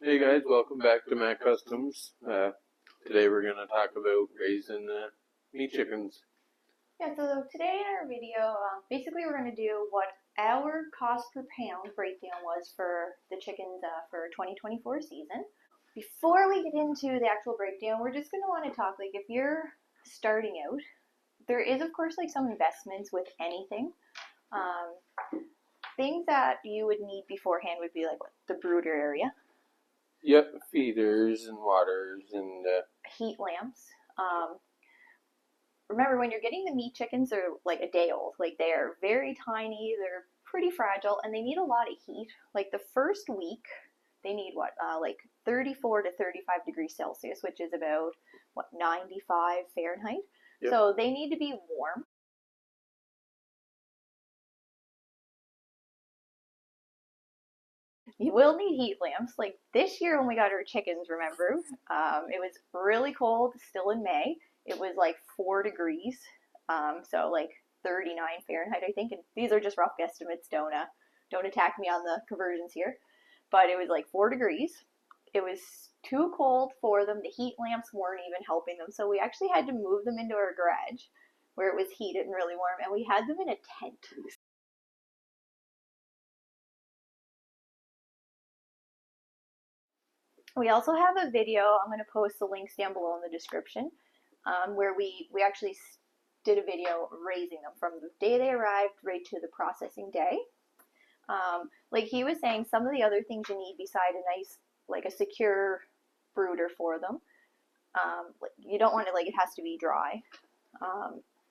Hey guys, welcome back to Maccustoms. Today we're going to talk about raising meat chickens. Yeah, so today in our video, basically we're going to do what our cost per pound breakdown was for the chickens for 2024 season. Before we get into the actual breakdown, we're just going to want to talk, like if you're starting out, there is of course like some investments with anything. Things that you would need beforehand would be like the brooder area. Yep, feeders and waters and heat lamps. Remember, when you're getting the meat chickens, they're like a day old. Like they are very tiny, they're pretty fragile, and they need a lot of heat. Like the first week, they need like 34 to 35 degrees Celsius, which is about 95 Fahrenheit. Yep. So they need to be warm. You will need heat lamps. Like this year when we got our chickens, remember, it was really cold, still in May. It was like 4 degrees, so like 39 Fahrenheit, I think. And these are just rough guesstimates. Don't attack me on the conversions here. But it was like 4 degrees. It was too cold for them. The heat lamps weren't even helping them. So we actually had to move them into our garage where it was heated and really warm. And we had them in a tent. We also have a video, I'm going to post the links down below in the description, where we actually did a video raising them from the day they arrived right to the processing day. Like he was saying, some of the other things you need beside a nice, like a secure brooder for them. You don't want it, like it has to be dry,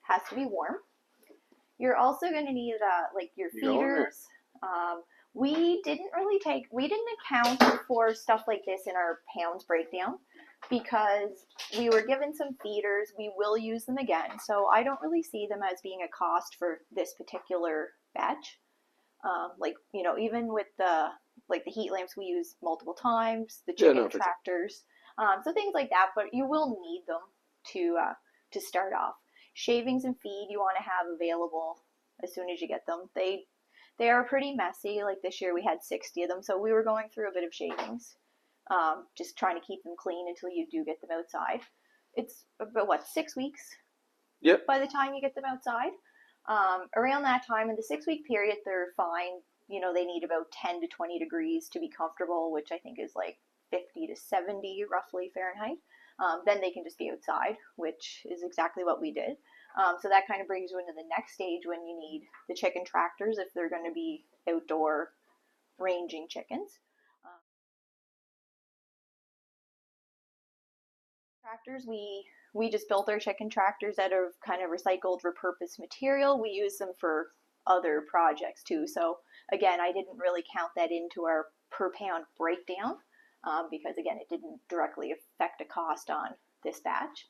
has to be warm. You're also going to need like your feeders. We didn't account for stuff like this in our pounds breakdown because we were given some feeders. We will use them again, so I don't really see them as being a cost for this particular batch. Like, you know, even with the heat lamps we use multiple times, the chicken tractors, so things like that, but you will need them to start off. Shavings and feed you want to have available as soon as you get them. They are pretty messy. Like this year we had 60 of them, so we were going through a bit of shavings, just trying to keep them clean until you do get them outside. It's about 6 weeks? Yep. By the time you get them outside. Around that time, in the 6-week period, they're fine. You know, they need about 10 to 20 degrees to be comfortable, which I think is like 50 to 70 roughly Fahrenheit. Then they can just be outside, which is exactly what we did. So that kind of brings you into the next stage when you need the chicken tractors if they're going to be outdoor ranging chickens. Tractors, we just built our chicken tractors out of kind of recycled, repurposed material. We use them for other projects too. So again, I didn't really count that into our per pound breakdown because again, it didn't directly affect a cost on this batch.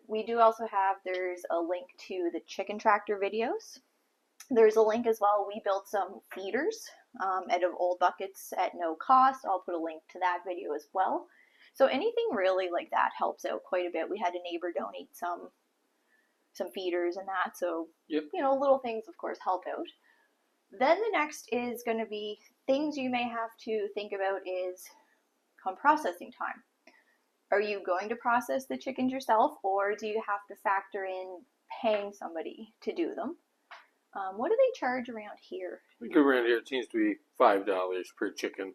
We do also have, there's a link to the chicken tractor videos. There's a link as well. We built some feeders out of old buckets at no cost. I'll put a link to that video as well. So anything really like that helps out quite a bit. We had a neighbor donate some feeders and that. So, yep. You know, little things, of course, help out. Then the next is going to be things you may have to think about is come processing time. Are you going to process the chickens yourself, or do you have to factor in paying somebody to do them? What do they charge around here? I think around here it seems to be $5 per chicken.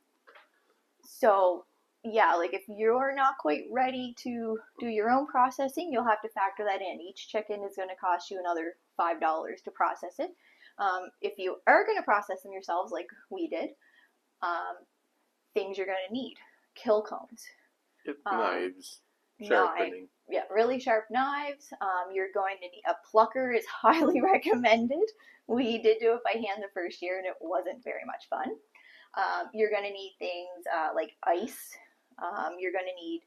So, yeah, like if you're not quite ready to do your own processing, you'll have to factor that in. Each chicken is going to cost you another $5 to process it. If you are going to process them yourselves, like we did, things you're going to need: kill cones. Knives, sharpening. Yeah, really sharp knives. You're going to need a plucker is highly recommended. We did do it by hand the first year and it wasn't very much fun. You're going to need things like ice. You're going to need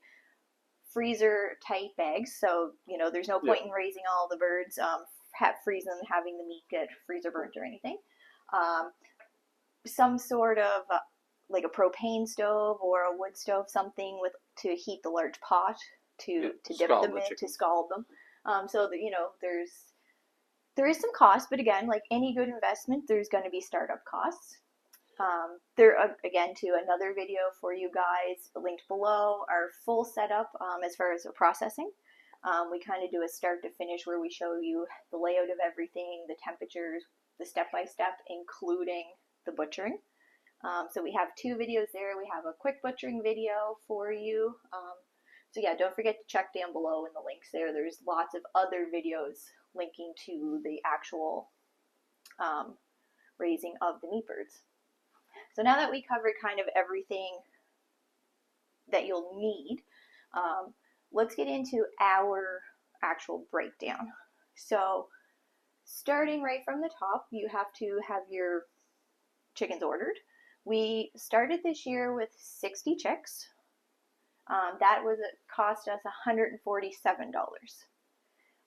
freezer tight bags. So, you know, there's no point in raising all the birds, freezing them, having the meat get freezer burnt or anything. Some sort of like a propane stove or a wood stove, something to heat the large pot to dip them in, to scald them. So that, you know, there is some cost, but again, like any good investment, there's going to be startup costs. There again to another video for you guys linked below, our full setup as far as the processing. We kind of do a start to finish where we show you the layout of everything, the temperatures, the step-by-step, including the butchering. So we have 2 videos there. We have a quick butchering video for you. So yeah, don't forget to check down below in the links there. There's lots of other videos linking to the actual raising of the meat birds. So now that we covered kind of everything that you'll need, let's get into our actual breakdown. So starting right from the top, you have to have your chickens ordered. We started this year with 60 chicks. That cost us $147.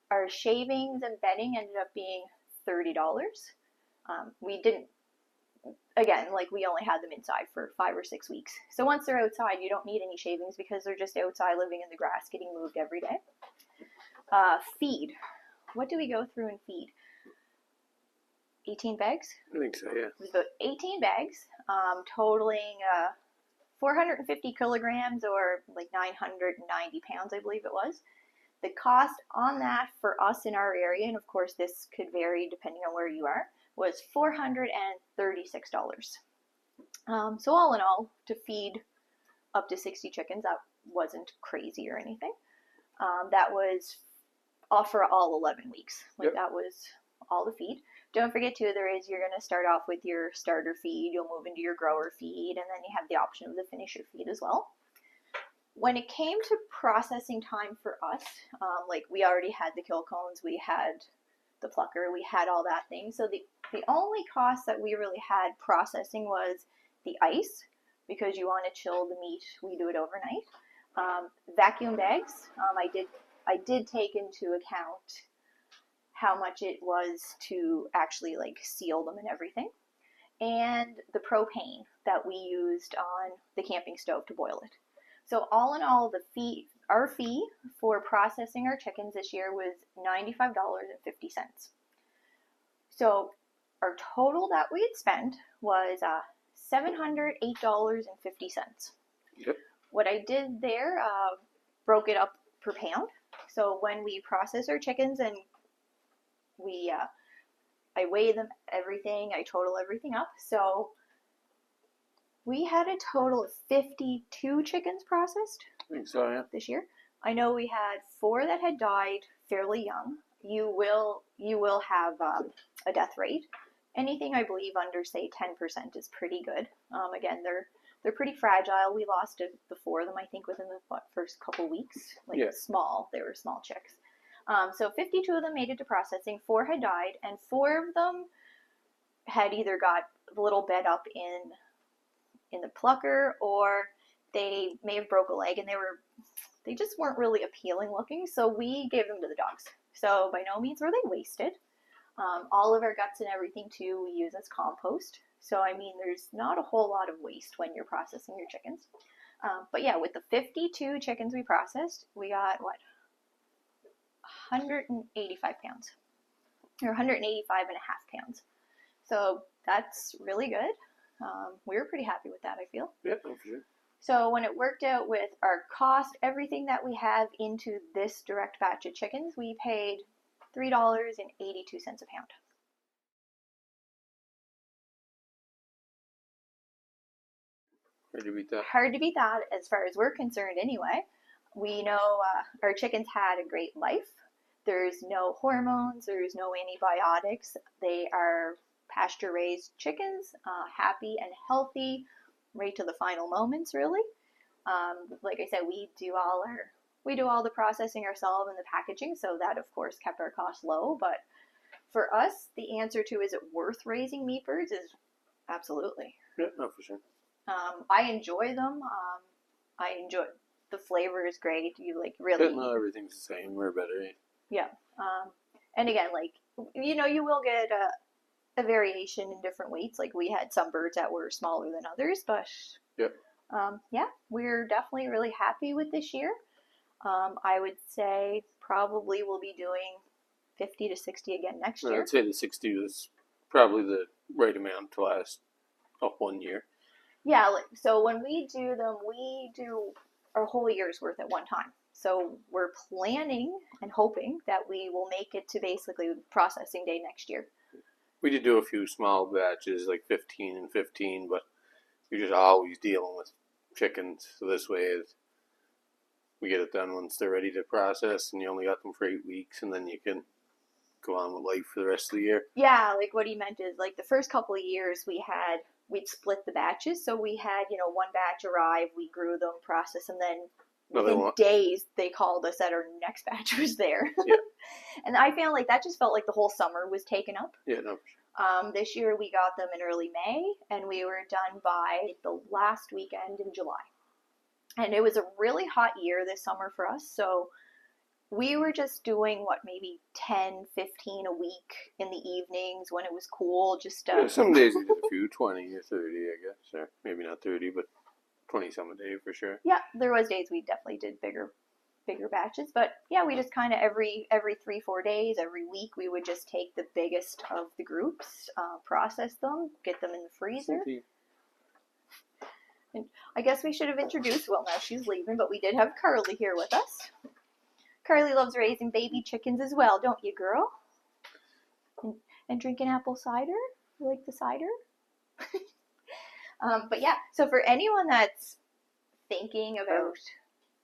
Our shavings and bedding ended up being $30. We didn't, again, like we only had them inside for 5 or 6 weeks. So once they're outside, you don't need any shavings because they're just outside living in the grass, getting moved every day. Feed. What do we go through in feed? 18 bags? I think so, yeah. It was about 18 bags, totaling 450 kilograms or like 990 pounds, I believe it was. The cost on that for us in our area, and of course this could vary depending on where you are, was $436. So all in all, to feed up to 60 chickens, that wasn't crazy or anything. That was for all 11 weeks. Like, yep. That was all the feed. Don't forget too, you're going to start off with your starter feed, you'll move into your grower feed, and then you have the option of the finisher feed as well. When it came to processing time for us, like we already had the kill cones, we had the plucker, we had all that thing. So the only cost that we really had processing was the ice, because you want to chill the meat, we do it overnight. Vacuum bags, I did take into account how much it was to actually like seal them and everything. And the propane that we used on the camping stove to boil it. So all in all, our fee for processing our chickens this year was $95.50. So our total that we had spent was $708.50. Yep. What I did there, broke it up per pound. So when we process our chickens and I weigh them, everything, I total everything up. So we had a total of 52 chickens processed this year. I know we had 4 that had died fairly young. You will have a death rate. Anything I believe under say 10% is pretty good. Again, they're pretty fragile. We lost the 4 of them I think within the first couple weeks. Like yeah. They were small chicks. So 52 of them made it to processing, 4 had died, and 4 of them had either got a little bed up in the plucker, or they may have broke a leg, and they just weren't really appealing looking, so we gave them to the dogs. So by no means were they wasted. All of our guts and everything too we use as compost. So I mean, there's not a whole lot of waste when you're processing your chickens. But yeah, with the 52 chickens we processed, we got what? 185 pounds, or 185 and a half pounds. So that's really good. We were pretty happy with that, I feel. Yeah, for sure. So when it worked out with our cost, everything that we have into this direct batch of chickens, we paid $3.82 a pound. Hard to beat that. Hard to beat that as far as we're concerned anyway. We know our chickens had a great life. There's no hormones, there's no antibiotics. They are pasture-raised chickens, happy and healthy, right to the final moments, really. Like I said, we do all the processing ourselves and the packaging, so that of course kept our costs low. But for us, the answer to is it worth raising meat birds is absolutely. Yeah, no, for sure. I enjoy them. I enjoy the flavor is great. You like really. But not everything's the same. We're better. Yeah. And again, like you will get a variation in different weights. Like we had some birds that were smaller than others, but yeah, we're definitely really happy with this year. I would say probably we'll be doing 50 to 60 again next year. I'd say the 60 was probably the right amount to last Oh, 1 year. Yeah, like, so when we do them, we do our whole year's worth at one time. So we're planning and hoping that we will make it to basically processing day next year. We did do a few small batches, like 15 and 15, but you're just always dealing with chickens. So this way, we get it done once they're ready to process, and you only got them for 8 weeks, and then you can go on with life for the rest of the year. Yeah, like what he meant is like the first couple of years we'd split the batches. So we had, one batch arrive, we grew them, processed them, then within days they called us that our next batch was there. Yeah. And I felt like that just felt like the whole summer was taken up. Yeah, no. This year we got them in early May, and we were done by the last weekend in July. And it was a really hot year this summer for us, so we were just doing maybe 10, 15 a week in the evenings when it was cool. Just some days we did a few, 20 or 30, I guess, or maybe not 30, but 20 some a day for sure. Yeah, there was days we definitely did bigger batches, but yeah, we just kind of every 3-4 days, every week, we would just take the biggest of the groups, process them, get them in the freezer. And I guess we should have introduced, well, now she's leaving, but we did have Carly here with us. Carly loves raising baby chickens as well, don't you, girl? And drinking apple cider? You like the cider? But yeah, so for anyone that's thinking about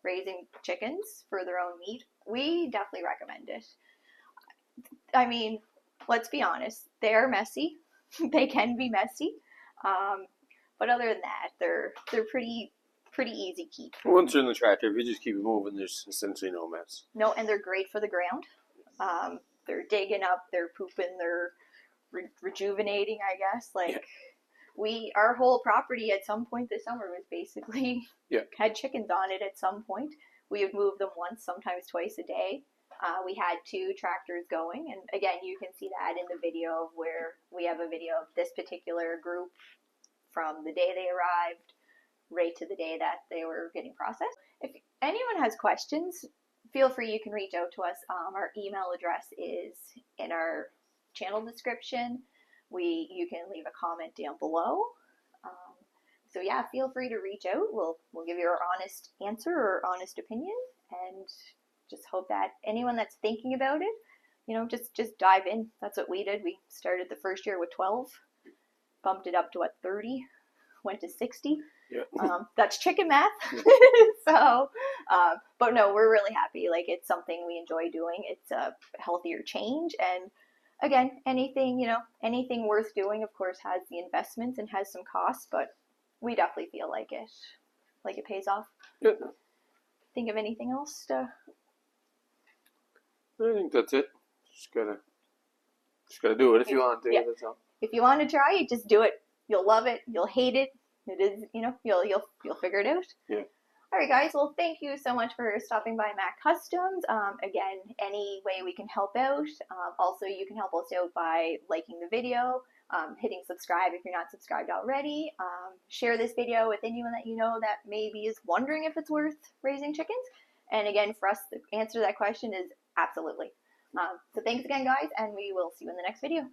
raising chickens for their own meat, we definitely recommend it. I mean, let's be honest, they are messy. They can be messy. But other than that, they're pretty easy keep. Once you're in the tractor, if you just keep it moving, there's essentially no mess. No, and they're great for the ground. They're digging up, they're pooping, they're rejuvenating, I guess. Our whole property at some point this summer was basically had chickens on it at some point. We would move them once, sometimes twice a day. We had 2 tractors going, and again, you can see that in the video where we have a video of this particular group from the day they arrived right to the day that they were getting processed. If anyone has questions, feel free, you can reach out to us. Our email address is in our channel description. You can leave a comment down below. So yeah, feel free to reach out. We'll give you our honest answer or honest opinion, and just hope that anyone that's thinking about it, just dive in. That's what we did. We started the first year with 12, bumped it up to 30, went to 60. Yeah. That's chicken math. So, but no, we're really happy. Like, it's something we enjoy doing. It's a healthier change, and again, anything worth doing, of course, has the investments and has some costs, but we definitely feel like it pays off. Good. Think of anything else? I think that's it. Just gotta do it if you want to. Yeah. That's all. If you want to try it, just do it. You'll love it. You'll hate it. It is, you'll figure it out. Yeah. All right, guys. Well, thank you so much for stopping by Maccustoms. Again, any way we can help out. Also, you can help us out by liking the video, hitting subscribe if you're not subscribed already. Share this video with anyone that you know that maybe is wondering if it's worth raising chickens. And again, for us, the answer to that question is absolutely. So thanks again, guys, and we will see you in the next video.